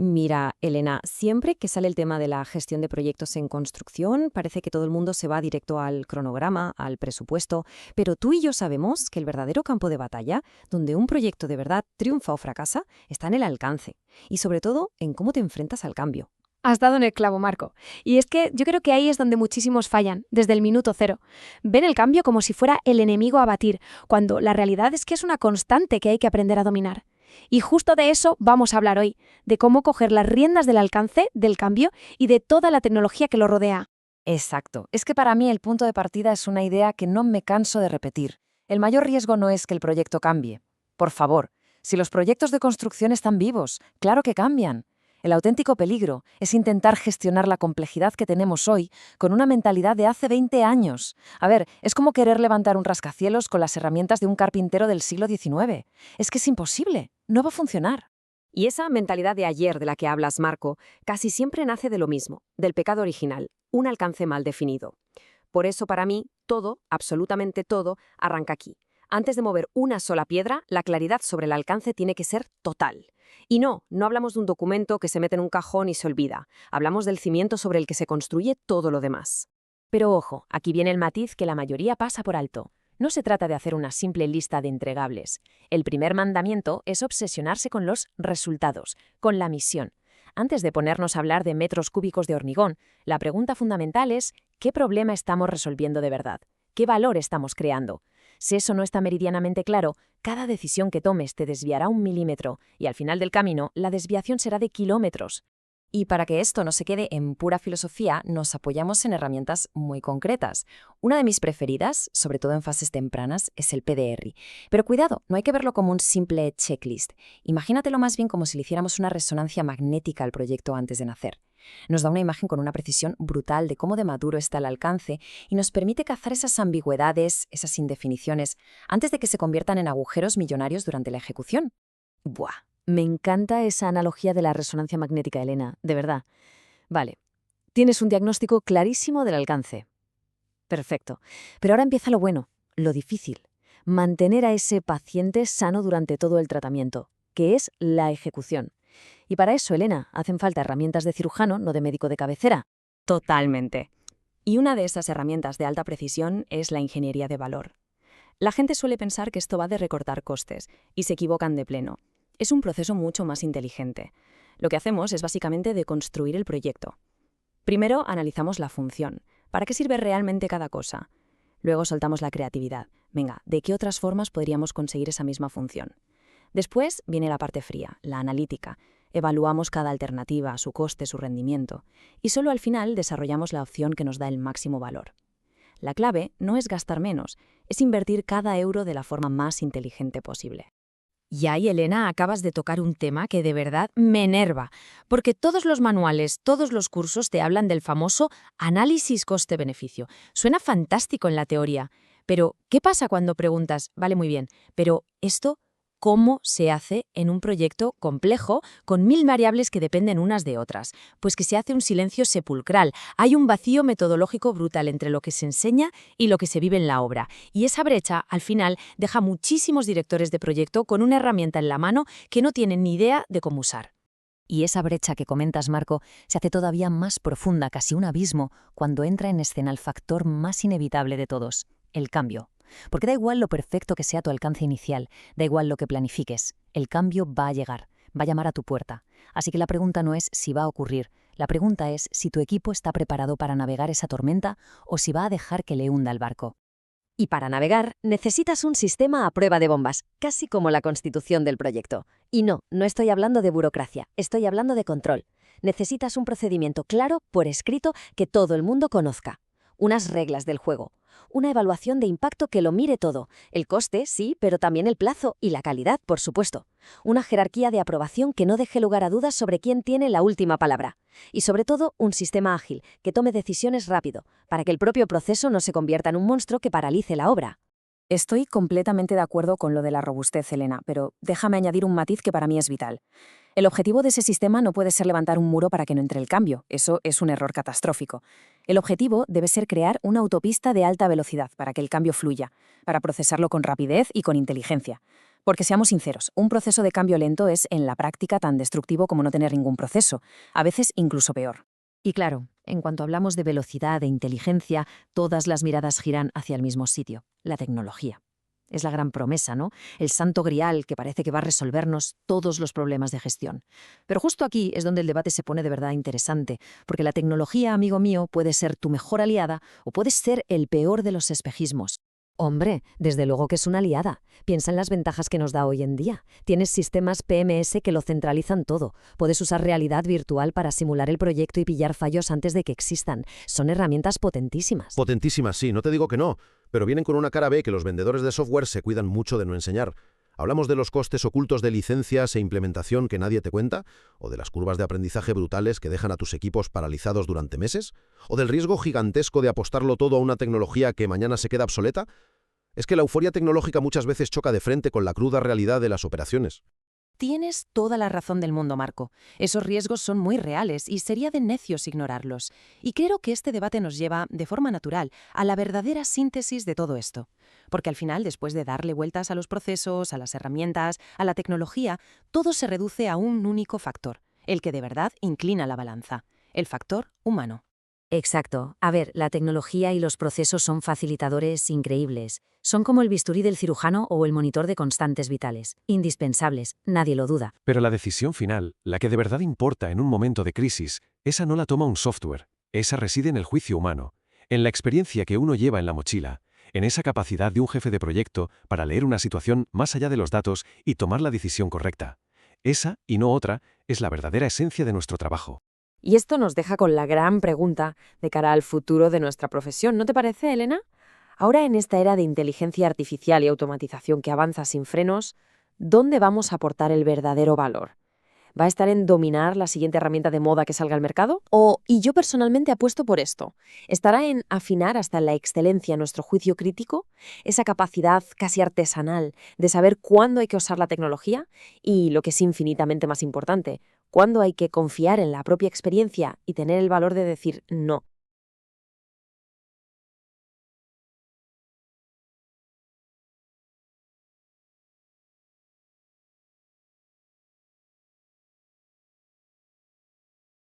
Mira, Elena, siempre que sale el tema de la gestión de proyectos en construcción, parece que todo el mundo se va directo al cronograma, al presupuesto, pero tú y yo sabemos que el verdadero campo de batalla, donde un proyecto de verdad triunfa o fracasa, está en el alcance y sobre todo en cómo te enfrentas al cambio. Has dado en el clavo, Marco. Y es que yo creo que ahí es donde muchísimos fallan, desde el minuto cero. Ven el cambio como si fuera el enemigo a batir, cuando la realidad es que es una constante que hay que aprender a dominar. Y justo de eso vamos a hablar hoy, de cómo coger las riendas del alcance, del cambio y de toda la tecnología que lo rodea. Exacto. Es que para mí el punto de partida es una idea que no me canso de repetir. El mayor riesgo no es que el proyecto cambie. Por favor, si los proyectos de construcción están vivos, claro que cambian. El auténtico peligro es intentar gestionar la complejidad que tenemos hoy con una mentalidad de hace 20 años. A ver, es como querer levantar un rascacielos con las herramientas de un carpintero del siglo XIX. Es que es imposible, no va a funcionar. Y esa mentalidad de ayer de la que hablas, Marco, casi siempre nace de lo mismo, del pecado original, un alcance mal definido. Por eso, para mí, todo, absolutamente todo, arranca aquí. Antes de mover una sola piedra, la claridad sobre el alcance tiene que ser total. Y no hablamos de un documento que se mete en un cajón y se olvida. Hablamos del cimiento sobre el que se construye todo lo demás. Pero ojo, aquí viene el matiz que la mayoría pasa por alto. No se trata de hacer una simple lista de entregables. El primer mandamiento es obsesionarse con los resultados, con la misión. Antes de ponernos a hablar de metros cúbicos de hormigón, la pregunta fundamental es ¿qué problema estamos resolviendo de verdad? ¿Qué valor estamos creando? Si eso no está meridianamente claro, cada decisión que tomes te desviará 1 milímetro y al final del camino la desviación será de kilómetros. Y para que esto no se quede en pura filosofía, nos apoyamos en herramientas muy concretas. Una de mis preferidas, sobre todo en fases tempranas, es el PDR. Pero cuidado, no hay que verlo como un simple checklist. Imagínatelo más bien como si le hiciéramos una resonancia magnética al proyecto antes de nacer. Nos da una imagen con una precisión brutal de cómo de maduro está el alcance y nos permite cazar esas ambigüedades, esas indefiniciones, antes de que se conviertan en agujeros millonarios durante la ejecución. ¡Buah! Me encanta esa analogía de la resonancia magnética, Elena, de verdad. Vale, tienes un diagnóstico clarísimo del alcance. Perfecto. Pero ahora empieza lo bueno, lo difícil. Mantener a ese paciente sano durante todo el tratamiento, que es la ejecución. Y para eso, Elena, hacen falta herramientas de cirujano, no de médico de cabecera. Totalmente. Y una de esas herramientas de alta precisión es la ingeniería de valor. La gente suele pensar que esto va de recortar costes, y se equivocan de pleno. Es un proceso mucho más inteligente. Lo que hacemos es básicamente deconstruir el proyecto. Primero analizamos la función. ¿Para qué sirve realmente cada cosa? Luego soltamos la creatividad. Venga, ¿de qué otras formas podríamos conseguir esa misma función? Después viene la parte fría, la analítica. Evaluamos cada alternativa, su coste, su rendimiento. Y solo al final desarrollamos la opción que nos da el máximo valor. La clave no es gastar menos, es invertir cada euro de la forma más inteligente posible. Y ahí, Elena, acabas de tocar un tema que de verdad me enerva, porque todos los manuales, todos los cursos te hablan del famoso análisis coste-beneficio. Suena fantástico en la teoría, pero ¿qué pasa cuando preguntas, vale, muy bien, pero esto cómo se hace en un proyecto complejo con 1000 variables que dependen unas de otras? Pues que se hace un silencio sepulcral. Hay un vacío metodológico brutal entre lo que se enseña y lo que se vive en la obra. Y esa brecha, al final, deja muchísimos directores de proyecto con una herramienta en la mano que no tienen ni idea de cómo usar. Y esa brecha que comentas, Marco, se hace todavía más profunda, casi un abismo, cuando entra en escena el factor más inevitable de todos, el cambio. Porque da igual lo perfecto que sea tu alcance inicial, da igual lo que planifiques, el cambio va a llegar, va a llamar a tu puerta. Así que la pregunta no es si va a ocurrir, la pregunta es si tu equipo está preparado para navegar esa tormenta o si va a dejar que le hunda el barco. Y para navegar, necesitas un sistema a prueba de bombas, casi como la constitución del proyecto. Y no estoy hablando de burocracia, estoy hablando de control. Necesitas un procedimiento claro, por escrito, que todo el mundo conozca. Unas reglas del juego. Una evaluación de impacto que lo mire todo. El coste, sí, pero también el plazo y la calidad, por supuesto. Una jerarquía de aprobación que no deje lugar a dudas sobre quién tiene la última palabra. Y sobre todo, un sistema ágil, que tome decisiones rápido, para que el propio proceso no se convierta en un monstruo que paralice la obra. Estoy completamente de acuerdo con lo de la robustez, Elena, pero déjame añadir un matiz que para mí es vital. El objetivo de ese sistema no puede ser levantar un muro para que no entre el cambio. Eso es un error catastrófico. El objetivo debe ser crear una autopista de alta velocidad para que el cambio fluya, para procesarlo con rapidez y con inteligencia, Porque seamos sinceros, un proceso de cambio lento es en la práctica tan destructivo como no tener ningún proceso, a veces incluso peor. Y claro, en cuanto hablamos de velocidad e inteligencia, todas las miradas giran hacia el mismo sitio, la tecnología. Es la gran promesa, ¿no? El santo grial que parece que va a resolvernos todos los problemas de gestión. Pero justo aquí es donde el debate se pone de verdad interesante, porque la tecnología, amigo mío, puede ser tu mejor aliada o puede ser el peor de los espejismos. Hombre, desde luego que es una aliada. Piensa en las ventajas que nos da hoy en día. Tienes sistemas PMS que lo centralizan todo. Puedes usar realidad virtual para simular el proyecto y pillar fallos antes de que existan. Son herramientas potentísimas. Potentísimas, sí, no te digo que no, pero vienen con una cara B que los vendedores de software se cuidan mucho de no enseñar. ¿Hablamos de los costes ocultos de licencias e implementación que nadie te cuenta? ¿O de las curvas de aprendizaje brutales que dejan a tus equipos paralizados durante meses? ¿O del riesgo gigantesco de apostarlo todo a una tecnología que mañana se queda obsoleta? Es que la euforia tecnológica muchas veces choca de frente con la cruda realidad de las operaciones. Tienes toda la razón del mundo, Marco. Esos riesgos son muy reales y sería de necios ignorarlos. Y creo que este debate nos lleva, de forma natural, a la verdadera síntesis de todo esto. Porque al final, después de darle vueltas a los procesos, a las herramientas, a la tecnología, todo se reduce a un único factor, el que de verdad inclina la balanza, el factor humano. Exacto. A ver, la tecnología y los procesos son facilitadores increíbles. Son como el bisturí del cirujano o el monitor de constantes vitales. Indispensables, nadie lo duda. Pero la decisión final, la que de verdad importa en un momento de crisis, esa no la toma un software. Esa reside en el juicio humano, en la experiencia que uno lleva en la mochila, en esa capacidad de un jefe de proyecto para leer una situación más allá de los datos y tomar la decisión correcta. Esa, y no otra, es la verdadera esencia de nuestro trabajo. Y esto nos deja con la gran pregunta de cara al futuro de nuestra profesión, ¿no te parece, Elena? Ahora, en esta era de inteligencia artificial y automatización que avanza sin frenos, ¿dónde vamos a aportar el verdadero valor? ¿Va a estar en dominar la siguiente herramienta de moda que salga al mercado? Y yo personalmente apuesto por esto, ¿estará en afinar hasta la excelencia nuestro juicio crítico? Esa capacidad casi artesanal de saber cuándo hay que usar la tecnología y, lo que es infinitamente más importante, cuándo hay que confiar en la propia experiencia y tener el valor de decir no.